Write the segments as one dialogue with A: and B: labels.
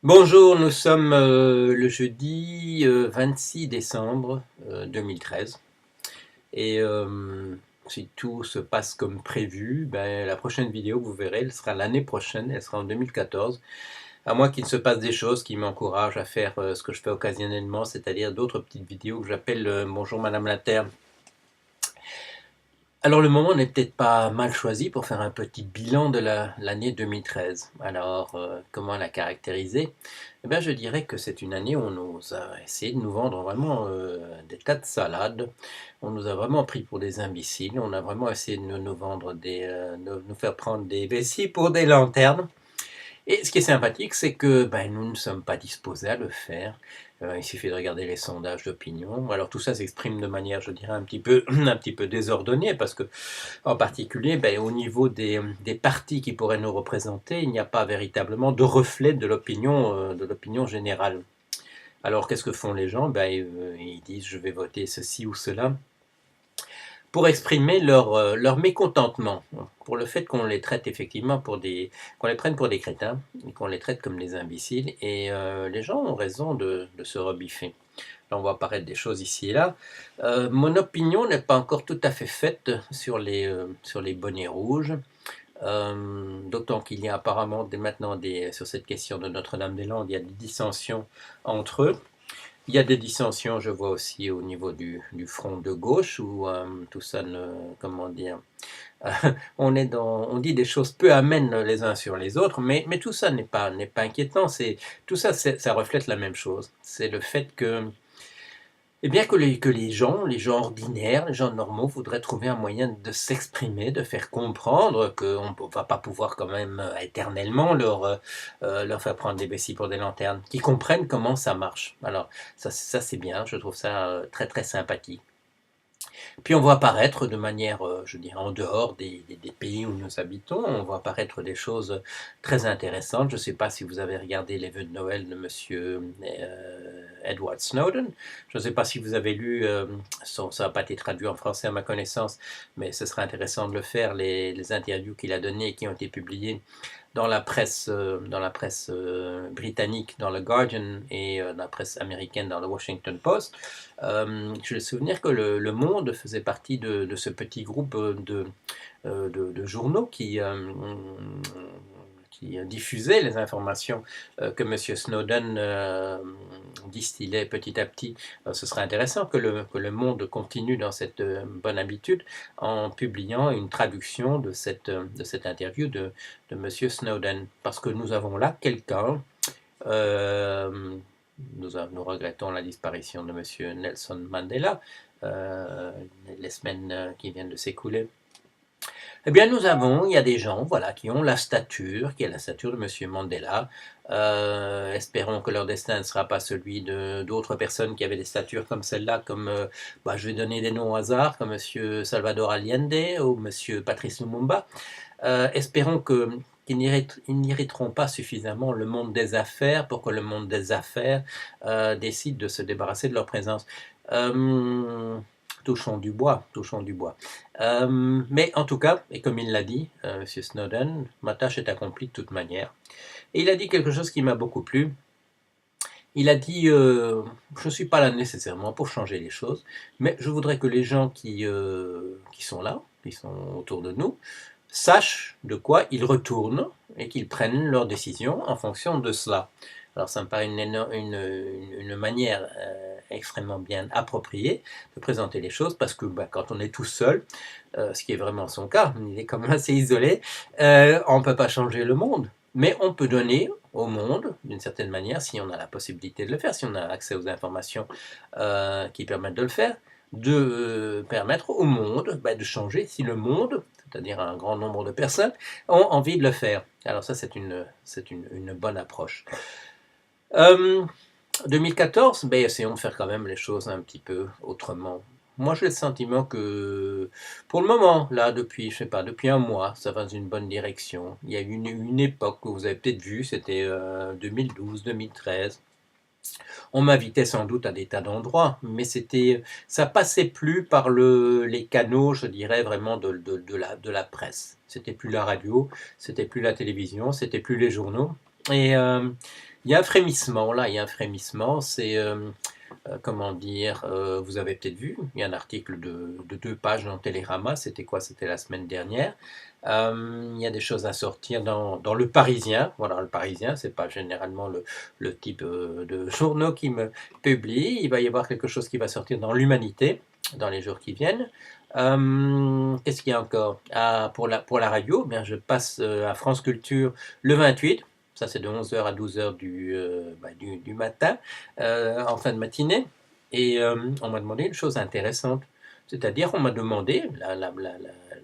A: Bonjour, nous sommes le jeudi 26 décembre 2013 et si tout se passe comme prévu, ben, la prochaine vidéo que vous verrez, elle sera l'année prochaine, elle sera en 2014, à moins qu'il se passe des choses qui m'encouragent à faire ce que je fais occasionnellement, c'est-à-dire d'autres petites vidéos que j'appelle Bonjour Madame la Terre. Alors le moment n'est peut-être pas mal choisi pour faire un petit bilan de l'année 2013. Alors comment la caractériser? Eh bien je dirais que c'est une année où on nous a essayé de nous vendre vraiment des tas de salades. On nous a vraiment pris pour des imbéciles. On a vraiment essayé de nous vendre nous faire prendre des vessies pour des lanternes. Et ce qui est sympathique, c'est que ben, nous ne sommes pas disposés à le faire. Il suffit de regarder les sondages d'opinion. Alors tout ça s'exprime de manière, je dirais, un petit peu désordonnée, parce que, en particulier, ben, au niveau des partis qui pourraient nous représenter, il n'y a pas véritablement de reflet de l'opinion générale. Alors qu'est-ce que font les gens? Ben, ils disent je vais voter ceci ou cela pour exprimer leur mécontentement, pour le fait qu'on les traite effectivement qu'on les prenne pour des crétins, et qu'on les traite comme des imbéciles, et les gens ont raison de se rebiffer. Là, on voit apparaître des choses ici et là. Mon opinion n'est pas encore tout à fait faite sur les bonnets rouges, d'autant qu'il y a apparemment maintenant sur cette question de Notre-Dame-des-Landes, il y a des dissensions entre eux. Il y a des dissensions, je vois aussi au niveau du front de gauche, où tout ça ne, comment dire, on dit des choses peu amènes les uns sur les autres, mais tout ça n'est pas inquiétant. Tout ça, ça reflète la même chose. C'est le fait que eh bien que les gens ordinaires, les gens normaux voudraient trouver un moyen de s'exprimer, de faire comprendre qu'on ne va pas pouvoir quand même éternellement leur faire prendre des vessies pour des lanternes, qu'ils comprennent comment ça marche. Alors ça c'est bien, je trouve ça très très sympathique. Puis on voit apparaître de manière, je dirais, en dehors des pays où nous habitons, on voit apparaître des choses très intéressantes. Je ne sais pas si vous avez regardé les vœux de Noël de Monsieur Edward Snowden. Je ne sais pas si vous avez lu, ça n'a pas été traduit en français à ma connaissance, mais ce serait intéressant de le faire, les interviews qu'il a données et qui ont été publiées dans la presse britannique, dans le Guardian, et dans la presse américaine, dans le Washington Post. J'ai le souvenir que le Monde faisait partie de ce petit groupe de journaux qui diffusaient les informations que M. Snowden distillait petit à petit. Ce serait intéressant que le Monde continue dans cette bonne habitude en publiant une traduction de cette interview de M. Snowden, parce que nous avons là quelqu'un, nous regrettons la disparition de M. Nelson Mandela, les semaines qui viennent de s'écouler. Eh bien, il y a des gens, voilà, qui ont la stature, qui est la stature de M. Mandela. Espérons que leur destin ne sera pas celui d'autres personnes qui avaient des statures comme celle-là, comme, je vais donner des noms au hasard, comme M. Salvador Allende ou M. Patrice Lumumba. Espérons qu'ils n'irriteront pas suffisamment le monde des affaires pour que le monde des affaires décide de se débarrasser de leur présence. Touchons du bois, touchons du bois. Mais en tout cas, et comme il l'a dit, M. Snowden, ma tâche est accomplie de toute manière. Et il a dit quelque chose qui m'a beaucoup plu. Il a dit je ne suis pas là nécessairement pour changer les choses, mais je voudrais que les gens qui sont là, qui sont autour de nous, sachent de quoi ils retournent et qu'ils prennent leurs décisions en fonction de cela. Alors ça me paraît une manière extrêmement bien appropriée de présenter les choses, parce que quand on est tout seul, ce qui est vraiment son cas, il est quand même assez isolé, on ne peut pas changer le monde. Mais on peut donner au monde, d'une certaine manière, si on a la possibilité de le faire, si on a accès aux informations qui permettent de le faire, de permettre au monde de changer si le monde, c'est-à-dire un grand nombre de personnes, ont envie de le faire. Alors ça, c'est une bonne approche. 2014, essayons de faire quand même les choses un petit peu autrement. Moi, j'ai le sentiment que, pour le moment, là, depuis, je sais pas, depuis un mois, ça va dans une bonne direction. Il y a eu une époque que vous avez peut-être vue, c'était 2012, 2013. On m'invitait sans doute à des tas d'endroits, mais ça passait plus par les canaux, je dirais, vraiment de la presse. C'était plus la radio, c'était plus la télévision, c'était plus les journaux. Et il Il y a un frémissement là, il y a un frémissement, c'est, comment dire, vous avez peut-être vu, il y a un article de 2 pages dans Télérama, c'était quoi? C'était la semaine dernière. Il y a des choses à sortir dans Le Parisien. Voilà, Le Parisien, c'est pas généralement le type, de journaux qui me publient. Il va y avoir quelque chose qui va sortir dans l'Humanité, dans les jours qui viennent. Qu'est-ce qu'il y a encore? Ah, pour la radio, eh bien je passe, à France Culture le 28. Ça, c'est de 11 heures à 12 heures du matin, en fin de matinée. Et on m'a demandé une chose intéressante. C'est-à-dire, on m'a demandé,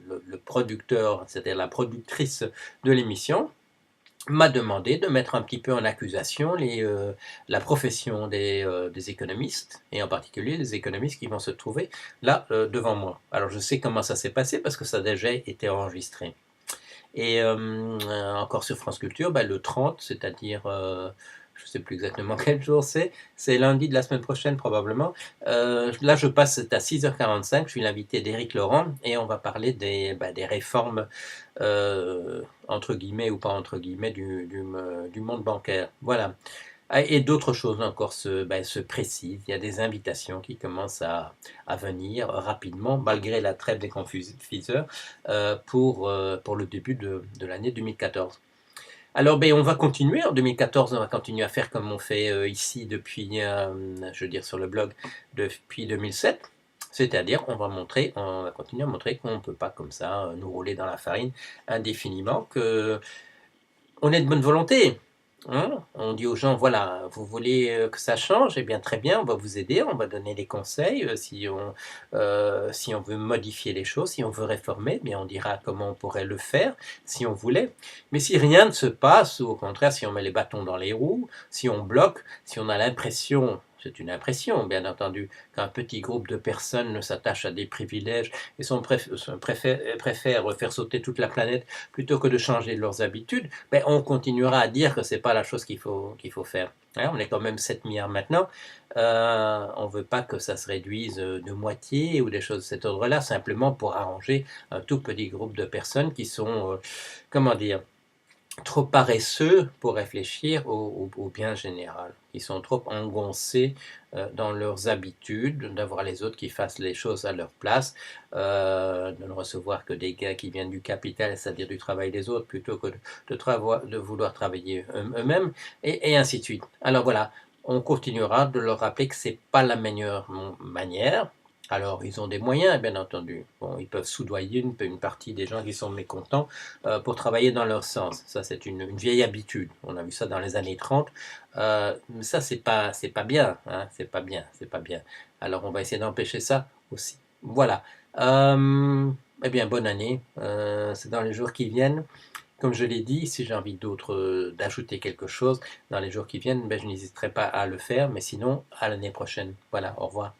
A: le producteur, c'est-à-dire la productrice de l'émission, m'a demandé de mettre un petit peu en accusation la profession des économistes, et en particulier les économistes qui vont se trouver là, devant moi. Alors, je sais comment ça s'est passé parce que ça a déjà été enregistré. Et encore sur France Culture, bah, le 30, c'est-à-dire, je ne sais plus exactement quel jour c'est lundi de la semaine prochaine probablement. Là, je passe, c'est à 6h45, je suis l'invité d'Éric Laurent et on va parler des réformes, entre guillemets ou pas entre guillemets, du monde bancaire. Voilà. Ah, et d'autres choses encore se précisent. Il y a des invitations qui commencent à venir rapidement, malgré la trêve des confiseurs, pour le début de l'année 2014. Alors, ben, on va continuer. En 2014, on va continuer à faire comme on fait ici depuis, je veux dire sur le blog, depuis 2007. C'est-à-dire, on va continuer à montrer qu'on ne peut pas comme ça nous rouler dans la farine indéfiniment, que on est de bonne volonté. Hein. On dit aux gens, voilà, vous voulez que ça change, eh bien très bien, on va vous aider, on va donner des conseils. Si on veut modifier les choses, si on veut réformer, eh bien on dira comment on pourrait le faire, si on voulait. Mais si rien ne se passe, ou au contraire, si on met les bâtons dans les roues, si on bloque, si on a l'impression, c'est une impression bien entendu, qu'un petit groupe de personnes ne s'attache à des privilèges et préfèrent faire sauter toute la planète plutôt que de changer leurs habitudes, ben, on continuera à dire que ce n'est pas la chose qu'il faut faire. Hein, on est quand même 7 milliards maintenant. On ne veut pas que ça se réduise de moitié ou des choses de cet ordre-là, simplement pour arranger un tout petit groupe de personnes qui sont, comment dire, trop paresseux pour réfléchir au bien général, qui sont trop engoncés dans leurs habitudes, d'avoir les autres qui fassent les choses à leur place, de ne recevoir que des gars qui viennent du capital, c'est-à-dire du travail des autres, plutôt que de vouloir travailler eux-mêmes, et ainsi de suite. Alors voilà, on continuera de leur rappeler que c'est pas la meilleure manière. Alors, ils ont des moyens, bien entendu. Bon, ils peuvent soudoyer une partie des gens qui sont mécontents pour travailler dans leur sens. Ça, c'est une vieille habitude. On a vu ça dans les années 30. Ça, c'est pas bien. Hein, c'est pas bien, c'est pas bien. Alors, on va essayer d'empêcher ça aussi. Voilà. Eh bien, bonne année. C'est dans les jours qui viennent. Comme je l'ai dit, si j'ai envie d'ajouter quelque chose dans les jours qui viennent, ben, je n'hésiterai pas à le faire. Mais sinon, à l'année prochaine. Voilà, au revoir.